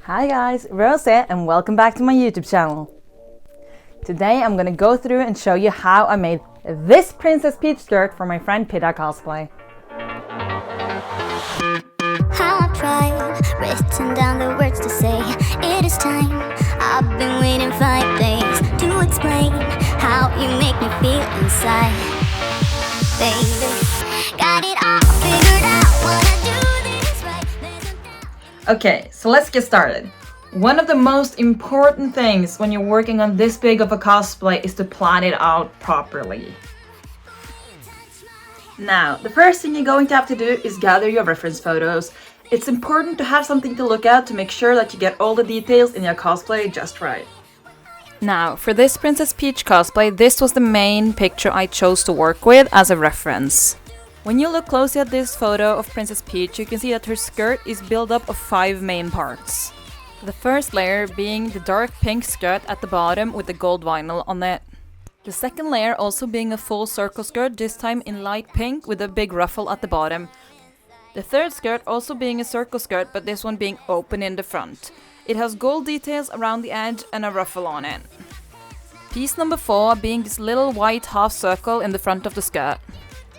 Hi guys, Corset and welcome back to my YouTube channel. Today I'm gonna go through and show you how I made this Princess Peach skirt for my friend Pida Cosplay. How I tried, written down the words to say, it is time. I've been waiting 5 days to explain how you make me feel inside. Baby, got it all figured out, wanna do this right. Okay, so let's get started. One of the most important things when you're working on this big of a cosplay is to plan it out properly. Now, the first thing you're going to have to do is gather your reference photos. It's important to have something to look at to make sure that you get all the details in your cosplay just right. Now, for this Princess Peach cosplay, this was the main picture I chose to work with as a reference. When you look closely at this photo of Princess Peach, you can see that her skirt is built up of 5 main parts. The first layer being the dark pink skirt at the bottom with the gold vinyl on it. The second layer also being a full circle skirt, this time in light pink with a big ruffle at the bottom. The third skirt also being a circle skirt, but this one being open in the front. It has gold details around the edge and a ruffle on it. Piece number 4 being this little white half circle in the front of the skirt.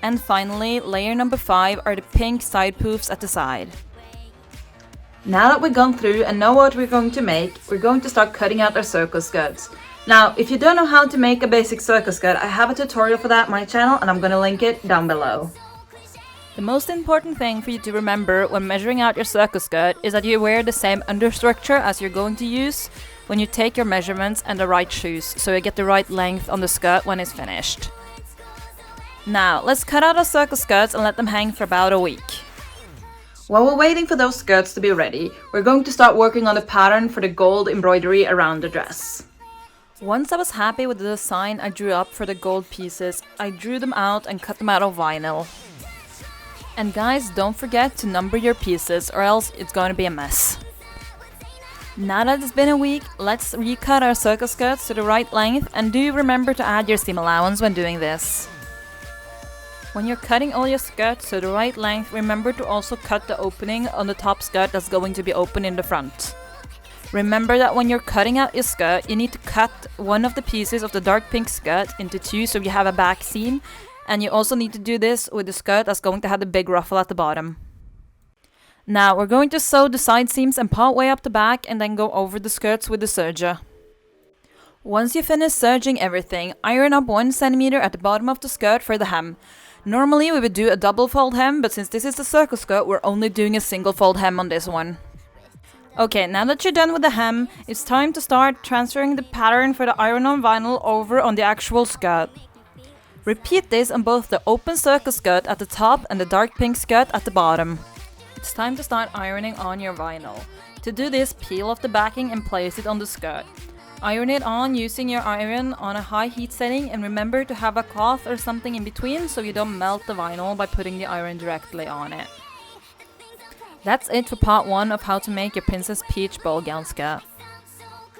And finally, layer number 5 are the pink side poofs at the side. Now that we've gone through and know what we're going to make, we're going to start cutting out our circle skirts. Now, if you don't know how to make a basic circle skirt, I have a tutorial for that on my channel and I'm gonna link it down below. The most important thing for you to remember when measuring out your circle skirt is that you wear the same understructure as you're going to use when you take your measurements and the right shoes, so you get the right length on the skirt when it's finished. Now, let's cut out our circle skirts and let them hang for about a week. While we're waiting for those skirts to be ready, we're going to start working on the pattern for the gold embroidery around the dress. Once I was happy with the design I drew up for the gold pieces, I drew them out and cut them out of vinyl. And guys, don't forget to number your pieces or else it's going to be a mess. Now that it's been a week, let's recut our circle skirts to the right length, and do remember to add your seam allowance when doing this. When you're cutting all your skirts to the right length, remember to also cut the opening on the top skirt that's going to be open in the front. Remember that when you're cutting out your skirt, you need to cut one of the pieces of the dark pink skirt into 2 so you have a back seam, and you also need to do this with the skirt that's going to have the big ruffle at the bottom. Now we're going to sew the side seams and part way up the back and then go over the skirts with the serger. Once you finish serging everything, iron up 1 centimeter at the bottom of the skirt for the hem. Normally we would do a double fold hem, but since this is a circle skirt, we're only doing a single fold hem on this one. Okay, now that you're done with the hem, it's time to start transferring the pattern for the iron-on vinyl over on the actual skirt. Repeat this on both the open circle skirt at the top and the dark pink skirt at the bottom. It's time to start ironing on your vinyl. To do this, peel off the backing and place it on the skirt. Iron it on using your iron on a high heat setting, and remember to have a cloth or something in between so you don't melt the vinyl by putting the iron directly on it. That's it for part 1 of how to make your Princess Peach ball gown skirt.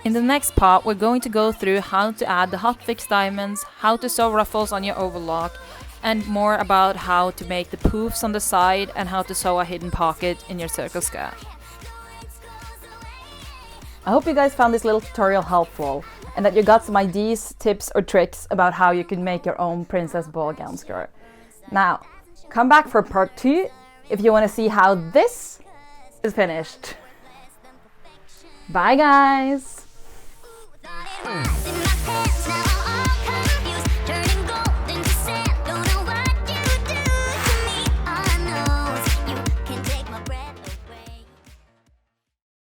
In the next part, we're going to go through how to add the hotfix diamonds, how to sew ruffles on your overlock, and more about how to make the poofs on the side and how to sew a hidden pocket in your circle skirt. I hope you guys found this little tutorial helpful and that you got some ideas, tips or tricks about how you can make your own princess ball gown skirt. Now, come back for part 2 if you want to see how this is finished. Bye guys!